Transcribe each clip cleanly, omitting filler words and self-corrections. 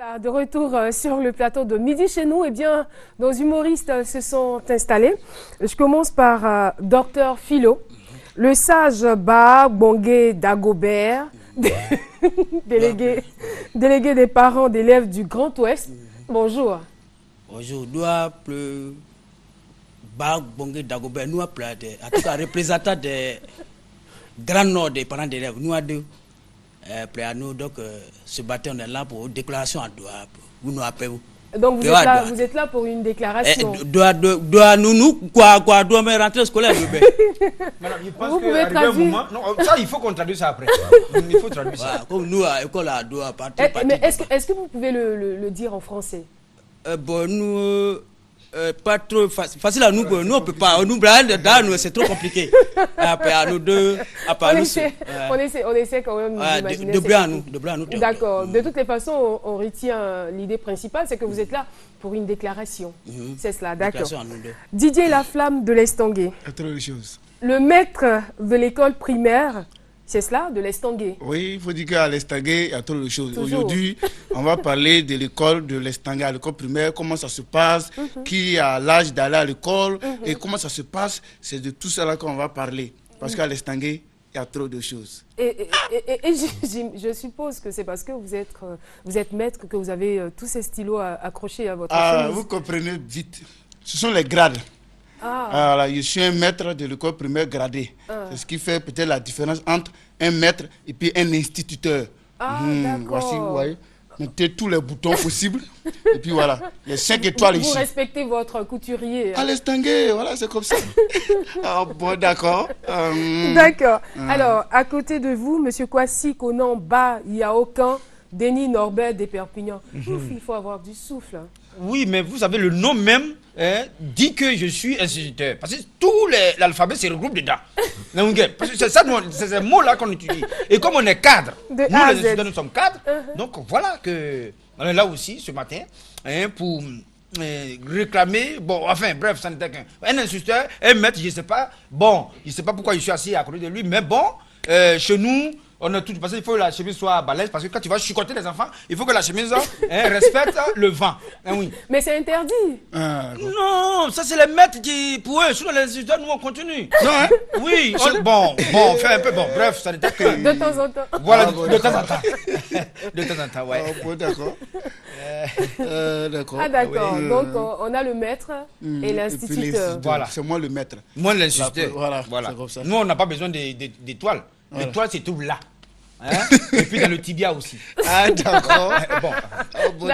Voilà, de retour sur le plateau de Midi chez nous, eh bien, nos humoristes se sont installés. Je commence par Docteur Philo, le sage Ba Bongé Dagobert, délégué des parents d'élèves du Grand Ouest. Bonjour. Bonjour, nous appelons Ba Bongé Dagobert, nous appelons, en tout cas, représentant des Grands Nord des parents d'élèves, nous avons prêt à nous, donc ce matin on est là pour une déclaration à Doha. Vous nous appelez. Donc vous êtes là pour une déclaration. Doha doit me rentrer scolaire. Madame, je pense Vous pouvez traduire. Non, ça il faut qu'on traduise ça après. Il faut traduire ça. Voilà, comme nous à l'école à Doha. Mais est-ce que vous pouvez le dire en français? Bon, nous pas trop facile à nous, nous on peut pas. Nous c'est trop compliqué. Après à nous deux, on essaie quand même d'imaginer. De blanc à nous. D'accord. De toutes les façons, on retient l'idée principale, c'est que vous êtes là pour une déclaration. C'est cela, d'accord. Didier Laflamme de l'Estanguet. Le maître de l'école primaire. C'est cela, de l'Estanguet. Oui, il faut dire qu'à l'Estanguet, il y a trop de choses. Aujourd'hui, on va parler de l'école de l'Estanguet, à l'école primaire, comment ça se passe, qui a l'âge d'aller à l'école et comment ça se passe. C'est de tout cela qu'on va parler. Parce qu'à l'Estanguet, il y a trop de choses. Et je suppose que c'est parce que vous êtes maître que vous avez tous ces stylos accrochés à votre chemise. Vous comprenez vite. Ce sont les grades. Alors, je suis un maître de l'école primaire gradé. C'est ce qui fait peut-être la différence entre un maître et puis un instituteur. D'accord. Voici, vous voyez. Mettez tous les boutons possibles. Et puis voilà, les 5 étoiles ici. Vous respectez votre couturier. À l'Estanguet, voilà, c'est comme ça. Bon, d'accord. D'accord. Alors, à côté de vous, M. Kwasi Konan Ba Yaokan, Denis Norbert des Perpignan. Il faut avoir du souffle. Oui, mais vous savez, le nom même dit que je suis instituteur. Parce que tout l'alphabet se regroupe dedans. Parce que c'est ça, c'est ces mots-là qu'on utilise. Et comme on est cadre, nous les instituteurs, nous sommes cadres. Donc voilà que on est là aussi ce matin pour réclamer, bon, enfin, bref, ça n'était qu'un instituteur, un maître, je ne sais pas. Bon, je ne sais pas pourquoi je suis assis à côté de lui, mais bon, chez nous, on a tout parce qu'il faut que la chemise soit balèze parce que quand tu vas chicoter les enfants, il faut que la chemise respecte le vent. Oui. Mais c'est interdit. Non, ça c'est les maîtres qui pour eux. Sinon les instituteurs nous on continue. Non, hein? Oui. Bon, on fait un peu bon. Bref, ça n'était que de temps en temps. Voilà, de temps en temps. De temps en temps, ouais. Bon, d'accord. D'accord. Ah d'accord. Oui. Donc on a le maître et l'instituteur. Voilà, c'est moi le maître. Moi l'instituteur. Voilà. C'est comme ça. Nous on n'a pas besoin d'étoiles. L'étoile c'est tout là. Et puis dans le tibia aussi. Ah d'accord. Bon,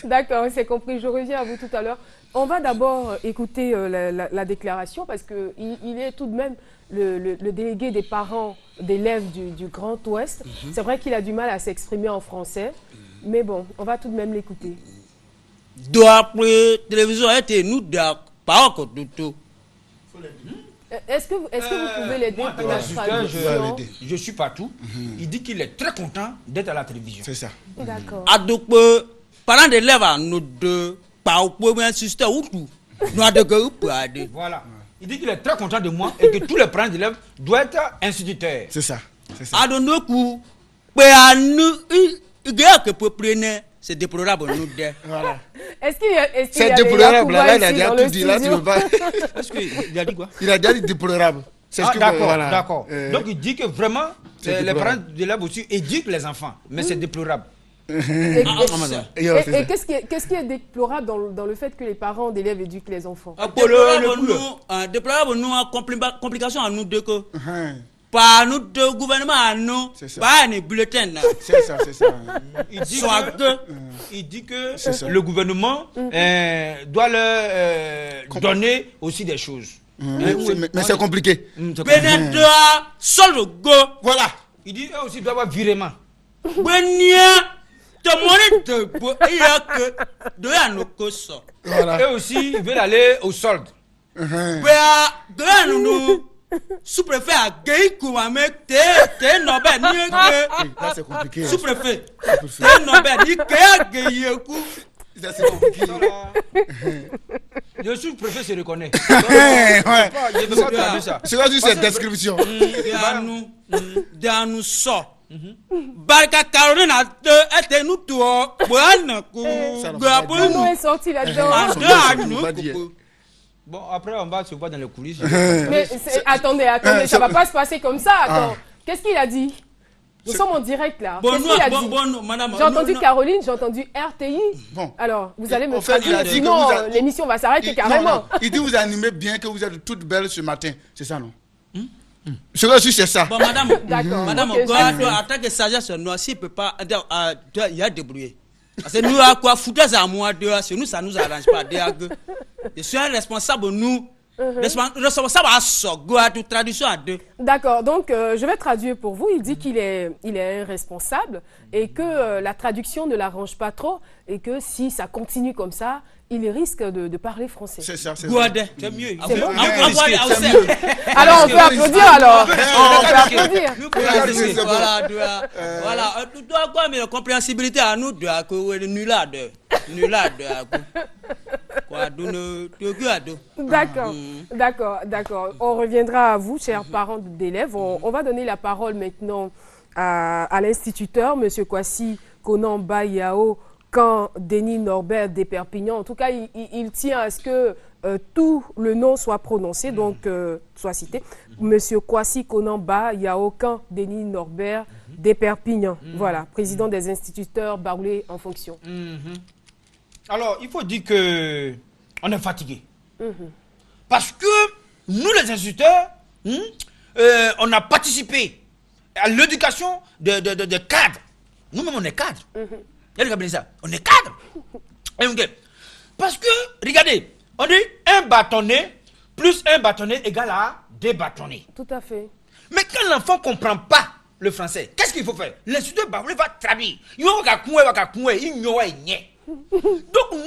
d'accord, c'est compris. Je reviens à vous tout à l'heure. On va d'abord écouter la déclaration parce qu'il est tout de même le délégué des parents d'élèves du Grand Ouest. C'est vrai qu'il a du mal à s'exprimer en français, mais bon, on va tout de même l'écouter. Télévision était nous pas encore tout. Est-ce que vous pouvez l'aider pour la traduction? Je suis partout. Il dit qu'il est très content d'être à la télévision. C'est ça. D'accord. Donc, parents d'élèves, nous deux, pas au premier système ou tout. Voilà. Il dit qu'il est très content de moi et que tous les parents d'élèves doivent être instituteurs. C'est ça. À nos coups, c'est déplorable, nous deux. Voilà. Est-ce qu'il y a c'est déplorable, là, il a déjà tout dit, là, tu veux pas. Est-ce qu'il a dit quoi? Il a déjà dit déplorable. D'accord. Donc il dit que vraiment, les parents d'élèves aussi éduquent les enfants, mais c'est déplorable. Et qu'est-ce qui est déplorable dans le fait que les parents d'élèves éduquent les enfants? Déplorable, nous, complication à nous deux que. Par nous deux gouvernements à nous, pas un bulletin. C'est ça. Il dit que le gouvernement doit leur donner aussi des choses. Mais c'est compliqué. Voilà. Il dit eux aussi doivent avoir virement. Voilà. Eux aussi ils veulent aller au solde. Sous-préfet à Guy Kouame, t'es Nobel, là c'est compliqué. Sous-préfet, t'es Nobel, ça c'est compliqué. Le sous-préfet se reconnaît. C'est quoi cette description? Nous sort. Barca Caroline a deux, était nous toi. Le nom est sorti là-dedans. Bon, après, on va se voir dans les coulisses. Mais attendez, ça va pas se passer comme ça. Attends, qu'est-ce qu'il a dit? Nous sommes en direct là. Qu'est-ce qu'il a dit? J'ai entendu Caroline, j'ai entendu RTI. Bon. Alors, vous allez me traduire, sinon l'émission va s'arrêter carrément. Non. Il dit vous animez bien, que vous êtes toutes belles ce matin. C'est ça, non? C'est ça. Bon, madame, d'accord. Madame, Okay, en tant que sagesse, nous aussi, il peut pas. Il y a débrouillé. Parce que nous, à quoi foutre à moi, chez nous, ça nous arrange pas. Je suis un responsable, nous. Responsable à ça, de traduction à deux. D'accord, donc je vais traduire pour vous. Il dit qu'il est irresponsable et que la traduction ne l'arrange pas trop et que si ça continue comme ça, il risque de parler français. C'est ça, c'est c'est mieux. C'est bon? Alors, on peut applaudir alors. On peut applaudir. Voilà. Tu dois avoir mais la compréhensibilité à nous, de nulade. D'accord. On reviendra à vous, chers parents d'élèves. On va donner la parole maintenant à l'instituteur, M. Kwasi Konan Bayao, quand Denis Norbert des Perpignan. En tout cas, il tient à ce que tout le nom soit prononcé, donc soit cité. Monsieur Kwasi Konan Bayao, quand Denis Norbert des Perpignan. Voilà, président des instituteurs baoulés en fonction. Alors, il faut dire que on est fatigué. Parce que nous, les instituteurs, on a participé à l'éducation de cadres. Nous-mêmes, on est cadres. On est cadres. Parce que, regardez, on dit un bâtonnet plus un bâtonnet égale à 2 bâtonnets. Tout à fait. Mais quand l'enfant ne comprend pas le français, qu'est-ce qu'il faut faire? L'instituteur baoulé va traduire. Donc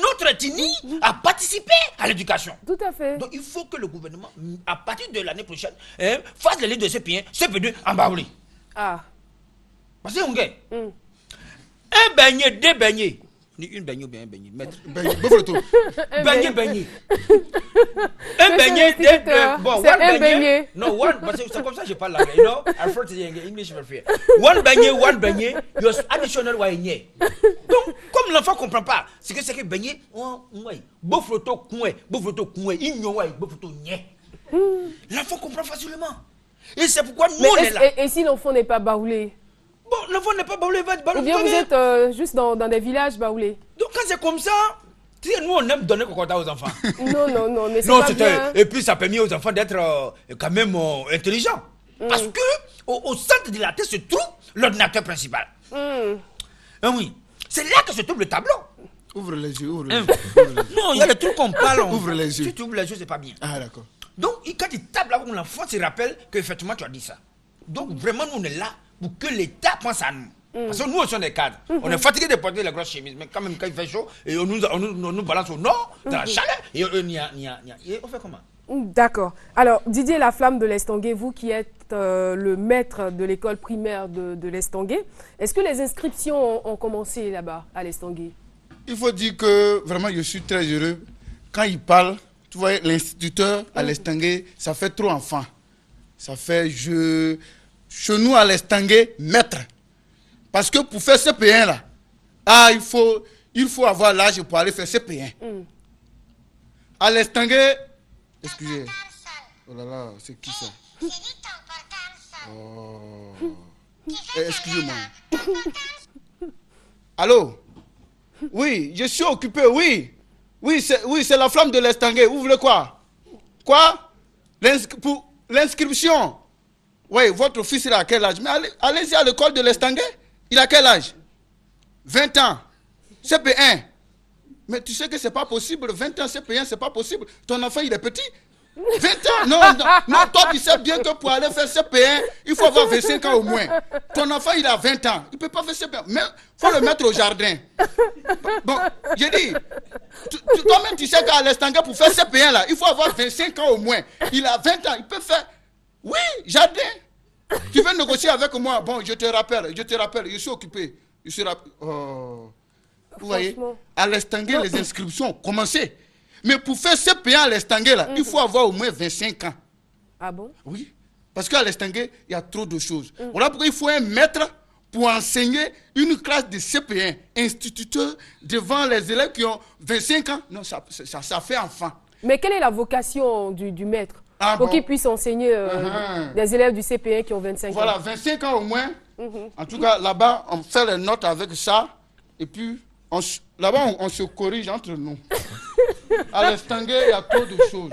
notre ethnie a participé à l'éducation. Tout à fait. Donc il faut que le gouvernement, à partir de l'année prochaine, fasse les livres de CP1, CP2 en baoulé. Ah. Parce que un beignet, 2 beignets. Une beignée ou bien un beignet, maître. Beignet. Un beignet, bon, un beignet. No, one, parce que c'est comme ça que je parle l'anglais. You know, I first English very fair. One beignet, your additional beignet. Donc, comme l'enfant ne comprend pas, c'est que beignet, beau photo, l'enfant comprend facilement. Et c'est pourquoi nous, on est là. Et si l'enfant n'est pas baoulé? Bon, l'enfant n'est pas baoulé, ou bien vous êtes juste dans des villages baoulés? Donc quand c'est comme ça, nous on aime donner cocotta aux enfants. Non, mais c'est pas bien. Et puis ça permet aux enfants d'être quand même intelligents. Parce que au centre de la tête se trouve l'ordinateur principal. Oui, c'est là que se trouve le tableau. Ouvre les yeux, Non, il y a le truc qu'on parle. Ouvre les yeux. Si tu ouvres les yeux, c'est pas bien. Ah, d'accord. Donc quand il tape là, l'enfant se rappelle qu'effectivement tu as dit ça. Donc vraiment, nous on est là pour que l'État pense à nous. Parce que nous, on sont des cadres. On est fatigué de porter les grosses chemises. Mais quand même, quand il fait chaud, et on nous balance au nord, dans la chaleur, et on fait comment? D'accord. Alors, Didier Laflamme de l'Estanguet, vous qui êtes le maître de l'école primaire de l'Estanguet, est-ce que les inscriptions ont commencé là-bas, à l'Estanguet? Il faut dire que vraiment, je suis très heureux. Quand il parle, tu vois, l'instituteur à l'Estanguet, ça fait trop enfant. Ça fait chez nous à l'Estanguet, maître. Parce que pour faire CP1 là, il faut avoir l'âge pour aller faire CP1. À l'Estanguet, excusez. Oh là là, c'est qui ça? Oh. Excusez-moi. Allô? Oui, je suis occupé, oui. Oui, c'est la flamme de l'Estanguet. Vous voulez quoi? Quoi? Pour l'inscription. Oui, votre fils il a quel âge? Mais allez-y à l'école de l'Estanguet. Il a quel âge? 20 ans. CP1. Mais tu sais que c'est pas possible. 20 ans CP1, c'est pas possible. Ton enfant, il est petit. 20 ans? Non, toi, tu sais bien que pour aller faire CP1, il faut avoir 25 ans au moins. Ton enfant, il a 20 ans. Il ne peut pas faire CP1. Mais il faut le mettre au jardin. Bon, j'ai dit, toi-même, tu sais qu'à l'Estanguet, pour faire CP1, là, il faut avoir 25 ans au moins. Il a 20 ans. Il peut faire... Oui, jardin. Tu veux négocier avec moi? Bon, je te rappelle, je suis occupé. Oh. Vous voyez, à l'Estanguet, les inscriptions ont commencé. Mais pour faire CP1 à l'Estanguet, là, il faut avoir au moins 25 ans. Ah bon? Oui, parce qu'à l'Estanguet, il y a trop de choses. Voilà pourquoi il faut un maître pour enseigner une classe de CP1, instituteur, devant les élèves qui ont 25 ans. Non, ça fait enfant. Mais quelle est la vocation du maître pour qu'il puisse enseigner des élèves du CP1 qui ont 25 ans? Voilà, 25 ans au moins. En tout cas, là-bas, on fait les notes avec ça. Et puis, là-bas, on se corrige entre nous. À l'Estanguet, il y a trop de choses.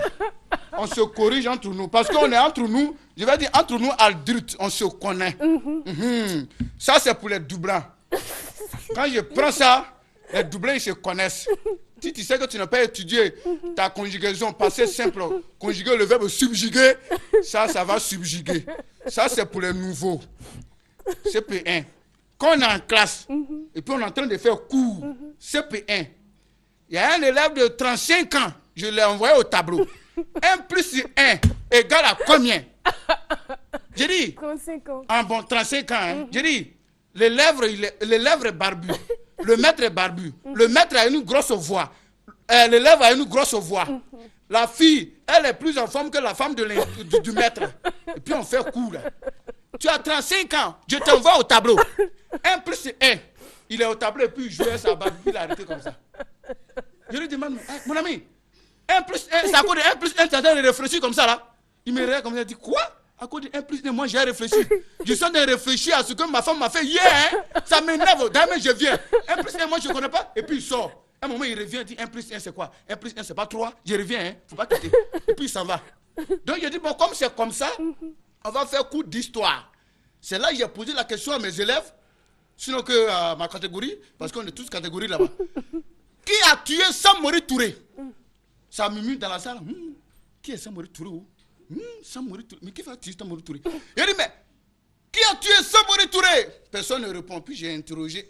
On se corrige entre nous. Parce qu'on est entre nous, je vais dire entre nous adultes, on se connaît. Ça, c'est pour les doublants. Quand je prends ça, les doublants, ils se connaissent. Si tu sais que tu n'as pas étudié ta conjugaison, passé simple, conjuguer le verbe subjuguer, ça va subjuguer. Ça, c'est pour les nouveaux. CP1. Quand on est en classe, et puis on est en train de faire cours, CP1, il y a un élève de 35 ans, je l'ai envoyé au tableau. 1 plus 1 égale à combien? J'ai dit, 35 ans. Ah bon, 35 ans, hein? J'ai dit, l'élève est barbu, le maître est barbu, le maître a une grosse voix, l'élève a une grosse voix. La fille, elle est plus en forme que la femme du maître. Et puis on fait cours là. Tu as 35 ans, je t'envoie au tableau. 1 plus 1, il est au tableau et puis il jouait sa barbe, il a arrêté comme ça. Je lui demande, mon ami, 1 plus 1, c'est à cause de 1 plus 1, tu es en train de réfléchir comme ça là. Il me regarde comme ça, il dit, quoi? À cause de 1 plus 1, moi j'ai réfléchi. Je suis en train de réfléchir à ce que ma femme m'a fait hier. Hein? Ça m'énerve, d'ailleurs je viens. 1 plus 1, moi je ne connais pas. Et puis il sort. À un moment il revient, il dit 1 plus 1 c'est quoi? 1 plus 1 c'est pas 3. Je reviens, hein? Faut pas quitter. Et puis il s'en va. Donc je dis, bon, comme c'est comme ça, on va faire cours d'histoire. C'est là que j'ai posé la question à mes élèves, sinon que à ma catégorie, parce qu'on est tous catégories là-bas. Qui a tué Samori Touré? Ça murmure dans la salle. Qui est Samori Touré? Samori Touré. Mais qui va tuer Samori Touré? Il dit, mais qui a tué Samori Touré? Personne ne répond. Puis j'ai interrogé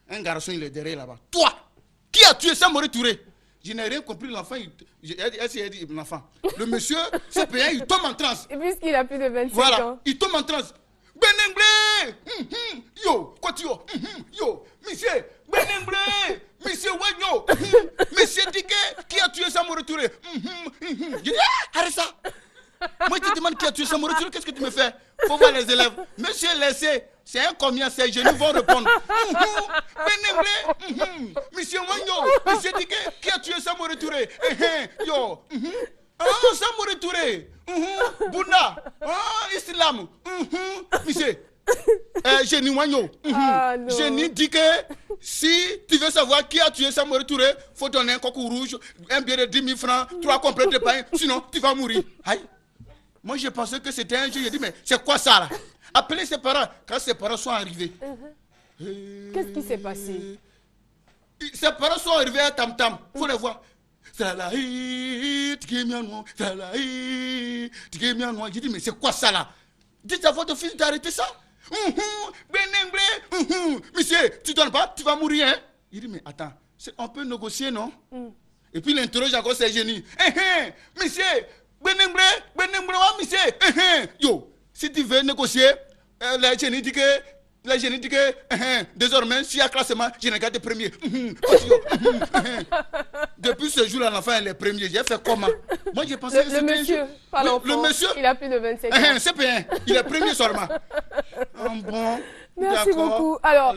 un garçon, il est derrière là-bas. Toi, qui a tué Samori Touré? Je n'ai rien compris, l'enfant, il dit l'enfant. Le monsieur, c'est payant, il tombe en transe. Et puisqu'il a plus de 25 voilà, ans. il tombe en transe. Benenglé, yo, quoi tu yo, monsieur, Benenglé, monsieur Wanyo, monsieur Dike, qui a tué Samori Touré? Je dis, arrête ça. Moi, je te demande qui a tué Samori Touré, qu'est-ce que tu me fais? Faut voir les élèves. Monsieur, laissez, c'est un combien, ces genoux vont répondre. Benenglé, monsieur Wanyo, monsieur Dike, qui a tué Samori Touré? Yo, Samori Touré, Bouddha, Islam, monsieur, Génie Wagno, Génie dit que si tu veux savoir qui a tué Samori Touré, faut donner un coco rouge, un billet de 10 000 francs, 3 complètes de pain, sinon tu vas mourir. Aïe. Moi je pensais que c'était un jeu, j'ai dit mais c'est quoi ça là? Appelez ses parents, quand ses parents sont arrivés. Qu'est-ce qui s'est passé? Ses parents sont arrivés à Tam Tam, faut les voir. J'ai dit, mais c'est quoi ça là? Dites à votre fils d'arrêter ça. Monsieur, tu donnes pas, tu vas mourir. Hein? Il dit, mais attends, on peut négocier, non? Et puis il interroge encore ses génies. Monsieur, monsieur, yo, si tu veux négocier, la génie dit que, désormais, s'il y a classement, je n'ai gardé premier. Depuis ce jour-là, l'enfant est le premier. J'ai fait comment? Moi, j'ai pensé que c'était le monsieur, pas l'enfant, le monsieur, il a plus de 25 ans. C'est bien, il est premier seulement. Bon, merci beaucoup. Alors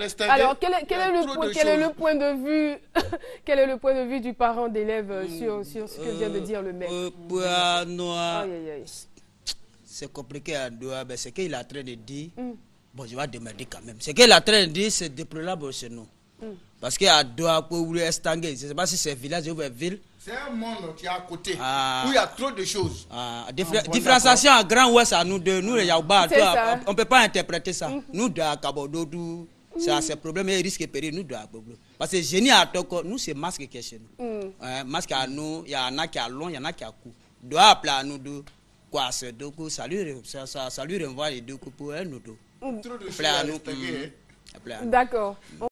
quel est le point de vue du parent d'élève sur ce que vient de dire le maître? C'est compliqué à Doha, mais ce qu'il est en train de dire, bon, je vais demander quand même. Ce qu'il est en train de dire, c'est déplorable chez nous. Parce qu'à Doha, pour vous Estanguet, je ne sais pas si c'est village ou ville. C'est un monde qui est à côté, où il y a trop de choses. Différenciation à Grand Ouest, à nous deux, nous les Yaouba, on ne peut pas interpréter ça. Nous deux à Kabododou, c'est ce problème, il risque de périr, nous deux à Kabododou. Parce que génie à Toko, nous c'est masque qui est chez nous. Masque à nous, il y en a qui a long, il y en a qui a court. Doha appeler à nous deux, quoi, c'est deux coups, ça lui renvoie les deux coups pour un ou deux. Trop de choses à D'accord.